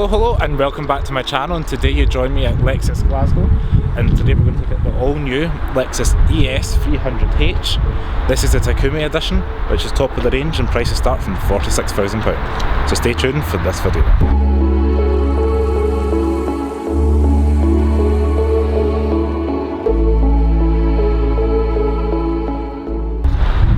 Hello and welcome back to my channel, and today you join me at Lexus Glasgow, and today we're going to look at the all new Lexus ES 300H. This is the Takumi edition, which is top of the range and prices start from £46,000. So stay tuned for this video.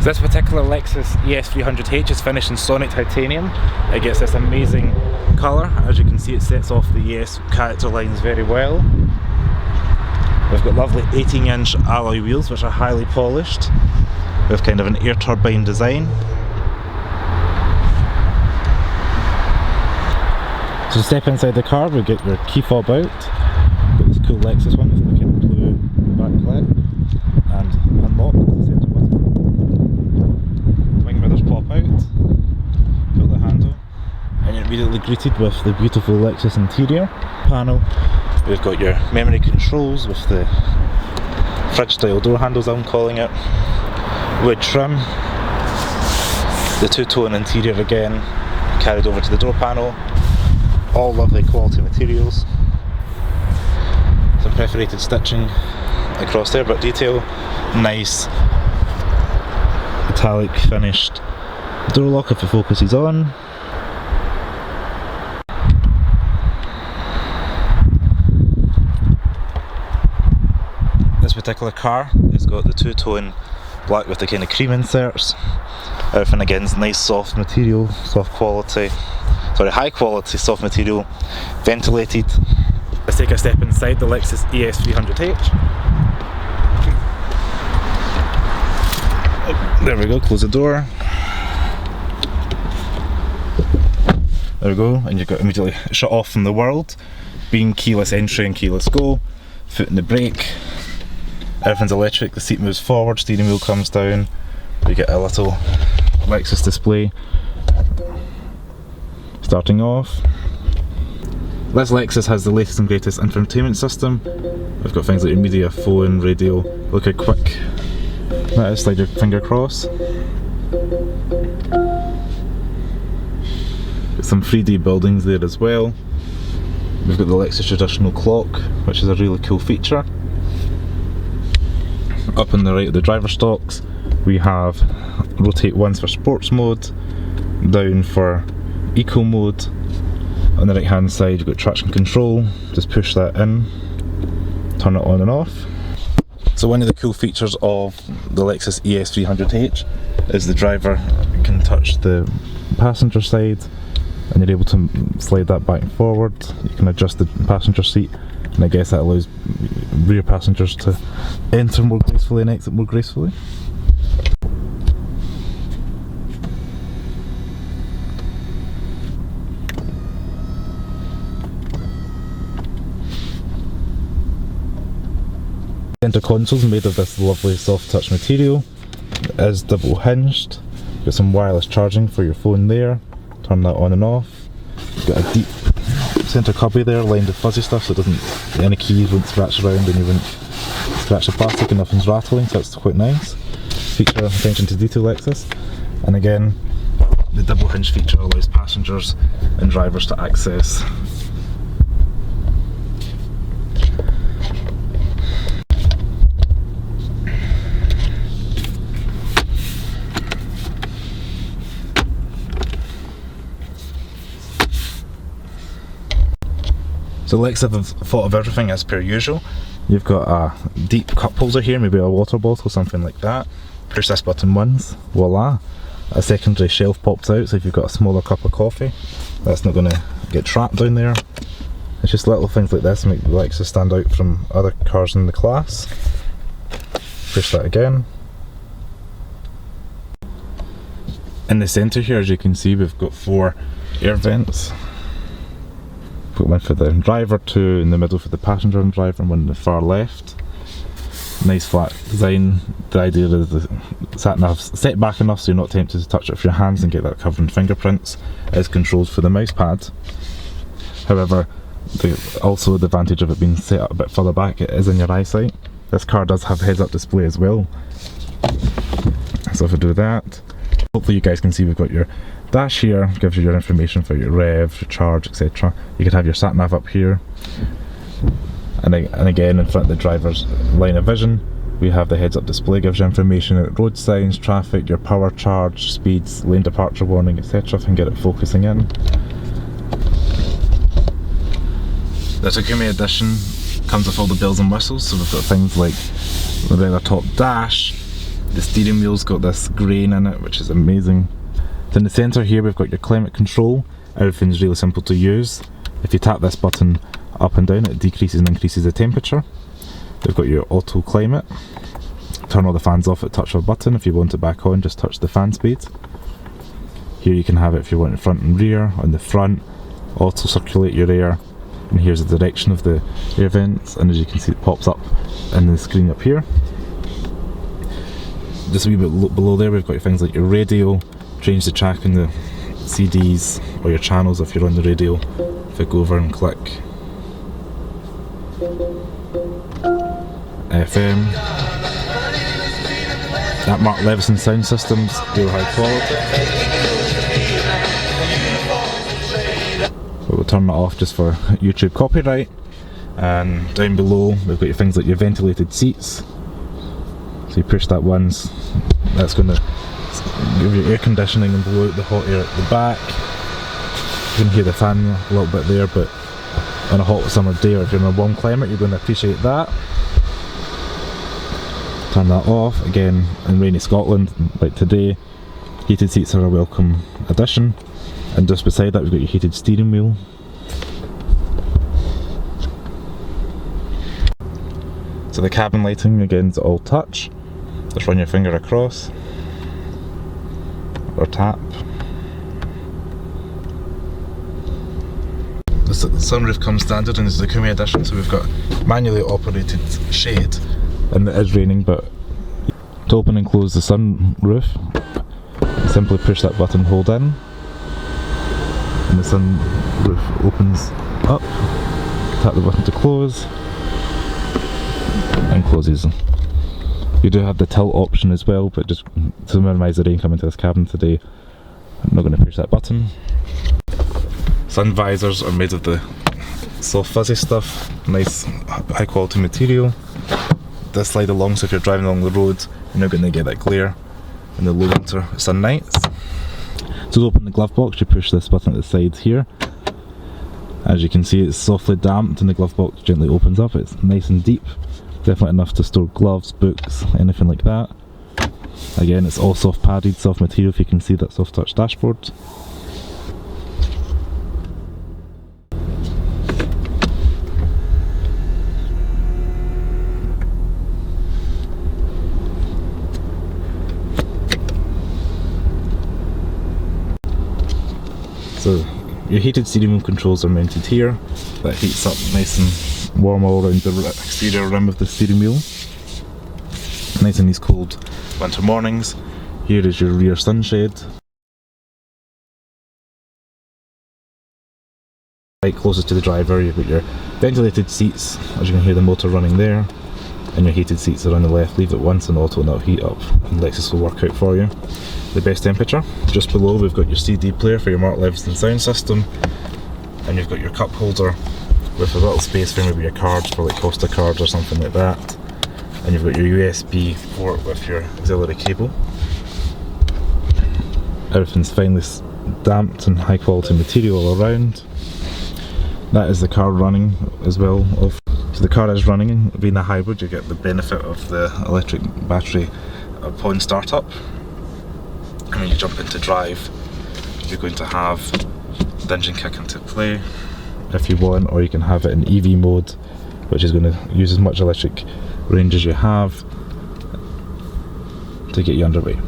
This particular Lexus ES 300H is finished in Sonic Titanium. It gets this amazing colour. As you can see, it sets off the ES character lines very well. We've got lovely 18-inch alloy wheels which are highly polished with kind of an air turbine design. So step inside the car, we get your key fob out. Got this cool Lexus one with the kind of blue backlight and unlock the centre button. Wing mirrors pop out, pull the handle, and you're immediately greeted with the beautiful Lexus interior panel. We've got your memory controls with the fridge style door handles, I'm calling it, wood trim, the two-tone interior again carried over to the door panel, all lovely quality materials, some perforated stitching across there, but detail, nice metallic finished door lock if the focus is on. This particular car has got the two-tone black with the kind of cream inserts. Everything again is nice soft material, high quality soft material, ventilated. Let's take a step inside the Lexus ES 300H. There we go, close the door. There we go, and you've got immediately shut off from the world. Being keyless entry and keyless go. Foot in the brake. Everything's electric, the seat moves forward, steering wheel comes down. You get a little Lexus display. Starting off. This Lexus has the latest and greatest infotainment system. We've got things like your media, phone, radio. Look how quick that is, slide your finger across. Got some 3D buildings there as well. We've got the Lexus traditional clock, which is a really cool feature. Up on the right of the driver stalks, we have rotate once for sports mode, down for eco mode. On the right hand side you've got traction control, just push that in, turn it on and off. So one of the cool features of the Lexus ES 300H is the driver can touch the passenger side and you're able to slide that back and forward. You can adjust the passenger seat, and I guess that allows rear passengers to enter more gracefully and exit more gracefully. Centre console's made of this lovely soft touch material. It is double hinged. Got some wireless charging for your phone there. Turn that on and off. Got a deep centre cubby there lined with fuzzy stuff, so it doesn't, any keys won't scratch around and you won't scratch the plastic and nothing's rattling, so that's quite nice. Feature attention to detail Lexus. And again, the double hinge feature allows passengers and drivers to access So Lexus have thought of everything as per usual. You've got a deep cup holder here, maybe a water bottle, something like that. Push this button once, voila. A secondary shelf pops out, so if you've got a smaller cup of coffee, that's not going to get trapped down there. It's just little things like this make the Lexus stand out from other cars in the class. Push that again. In the centre here, as you can see, we've got 4 air vents. Got one for the driver, 2 in the middle for the passenger and driver, and one in the far left. Nice flat design. The idea is the sat nav's set back enough so you're not tempted to touch it with your hands and get that covered in fingerprints. It is controlled for the mouse pad. However, also the advantage of it being set up a bit further back, it is in your eyesight. This car does have heads up display as well. So if I do that, hopefully you guys can see we've got your dash here, gives you your information for your rev, your charge, etc. You can have your sat nav up here, and again in front of the driver's line of vision we have the heads up display, gives you information about road signs, traffic, your power charge, speeds, lane departure warning, etc. if you can get it focusing in. The Takumi edition comes with all the bells and whistles, so we've got things like the regular top dash, the steering wheel's got this grain in it which is amazing. So in the centre here we've got your climate control, everything's really simple to use. If you tap this button up and down it decreases and increases the temperature. We've got your auto climate, turn all the fans off at touch of a button. If you want it back on just touch the fan speed. Here you can have it if you want in front and rear. On the front, auto circulate your air, and here's the direction of the air vents, and as you can see it pops up in the screen up here. Just a wee bit below there we've got your things like your radio, change the track in the CDs or your channels if you're on the radio. If I go over and click FM, that Mark Levison sound system's real high quality. But we'll turn that off just for YouTube copyright. And down below we've got your things like your ventilated seats. So you push that once, that's going to give you air conditioning and blow out the hot air at the back. You can hear the fan a little bit there, but on a hot summer day or if you're in a warm climate you're going to appreciate that. Turn that off. Again, in rainy Scotland like today, heated seats are a welcome addition. And just beside that we've got your heated steering wheel. So the cabin lighting again is all touch. Just run your finger across or tap. The sunroof comes standard in the Takumi edition, so we've got manually operated shade, and it is raining, but to open and close the sunroof, simply push that button, hold in, and the sunroof opens up. Tap the button to close, and closes. You do have the tilt option as well, but just to minimise the rain coming to this cabin today, I'm not going to push that button. Sun visors are made of the soft fuzzy stuff, nice high quality material. Does slide along, so if you're driving along the road you're not going to get that glare in the low winter sun nights. To open the glove box you push this button at the side here. As you can see it's softly damped and the glove box gently opens up. It's nice and deep, definitely enough to store gloves, books, anything like that. Again it's all soft padded, soft material, if you can see that soft touch dashboard. So your heated steering wheel controls are mounted here. That heats up nice and warm all around the exterior rim of the steering wheel. Nice in these cold winter mornings. Here is your rear sunshade. Right closest to the driver you've got your ventilated seats, as you can hear the motor running there. And your heated seats are on the left. Leave it once in auto and that'll heat up and Lexus will work out for you. The best temperature. Just below we've got your CD player for your Mark Levison sound system, and you've got your cup holder with a little space for maybe your cards, for like Costa cards or something like that, and you've got your USB port with your auxiliary cable. Everything's finely damped and high quality material all around. That is the car running as well. So the car is running. Being a hybrid you get the benefit of the electric battery upon startup. And when you jump into drive you're going to have the engine kick into play if you want, or you can have it in EV mode, which is going to use as much electric range as you have to get you underway.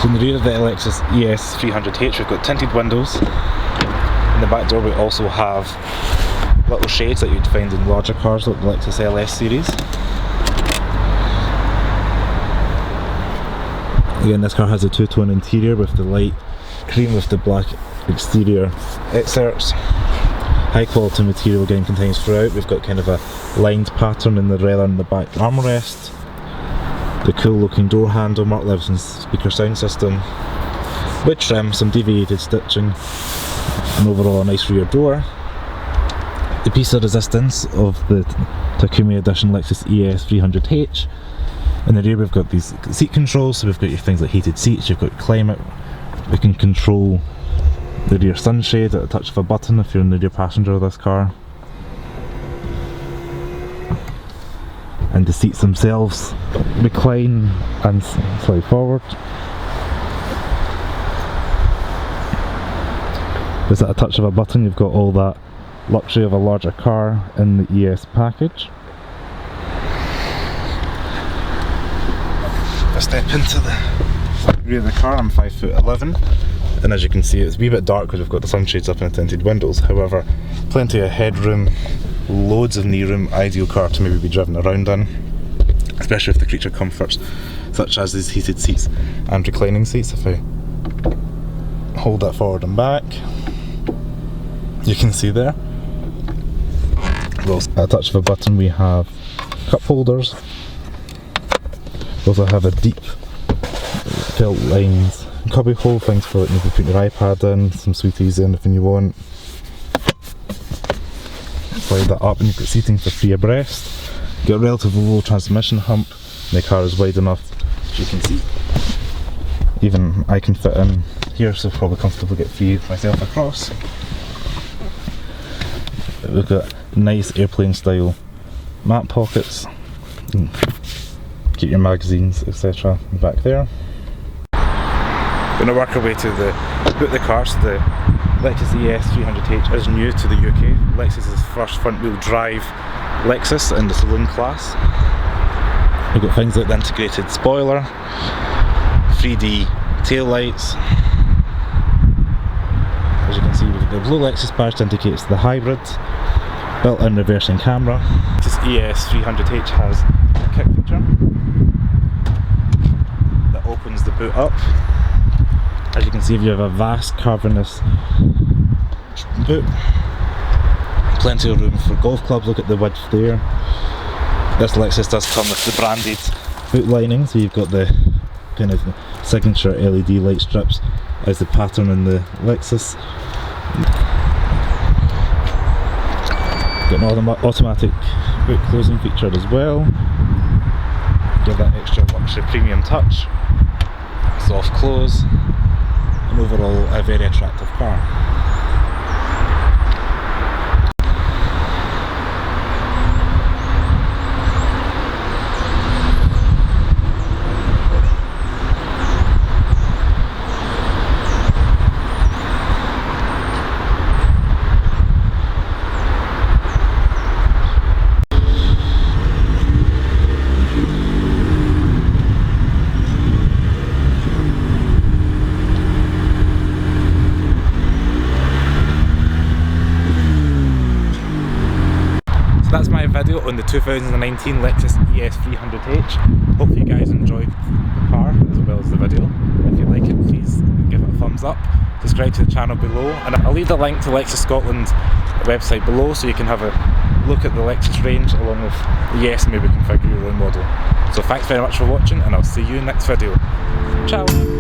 So in the rear of the Lexus ES 300H we've got tinted windows. In the back door we also have little shades that you'd find in larger cars like the Lexus LS series. Again, this car has a two-tone interior with the light cream with the black exterior excerpts. High quality material again contains throughout. We've got kind of a lined pattern in the rail and the back armrest. The cool looking door handle, Mark Levison's speaker sound system. With trim, some deviated stitching, and overall a nice rear door. The piece of resistance of the Takumi edition Lexus ES 300H. In the rear we've got these seat controls, so we've got your things like heated seats, you've got climate. We can control the rear sunshade at a touch of a button if you're in the rear passenger of this car. And the seats themselves recline and slide forward. Just at a touch of a button you've got all that luxury of a larger car in the ES package. I step into the rear of the car. I'm 5'11", and as you can see it's a wee bit dark because we've got the sunshades up and the tinted windows. However, plenty of headroom, loads of knee room, ideal car to maybe be driven around in, especially with the creature comforts such as these heated seats and reclining seats. If I hold that forward and back, you can see there. Well, at a touch of a button we have cup holders. We also have a deep felt lines cubby hole, things for like maybe putting your iPad in, some sweeties, anything you want. Slide that up and you've got seating for 3 abreast. You've got a relatively low transmission hump, and the car is wide enough, as you can see. Even I can fit in here, so probably comfortably get 3 myself across. We've got nice airplane style map pockets. Keep your magazines, etc. back there. Going to work our way to boot the car. So the Lexus ES 300H is new to the UK. Lexus's first front wheel drive Lexus in the saloon class. We've got things like the integrated spoiler, 3D tail lights. As you can see, we've got the blue Lexus badge that indicates the hybrid, built-in reversing camera. This ES 300H has a kick feature that opens the boot up. As you can see, you have a vast cavernous boot. Plenty of room for golf clubs, look at the width there. This Lexus does come with the branded boot lining, so you've got the kind of signature LED light strips as the pattern in the Lexus. Got an automatic boot closing feature as well. Give that extra luxury premium touch. Soft close, and overall a very attractive car. That's my video on the 2019 Lexus ES 300H. Hope you guys enjoyed the car as well as the video. If you like it, please give it a thumbs up. Subscribe to the channel below, and I'll leave the link to Lexus Scotland's website below so you can have a look at the Lexus range along with the ES and maybe configure your own model. So thanks very much for watching, and I'll see you in the next video. Ciao!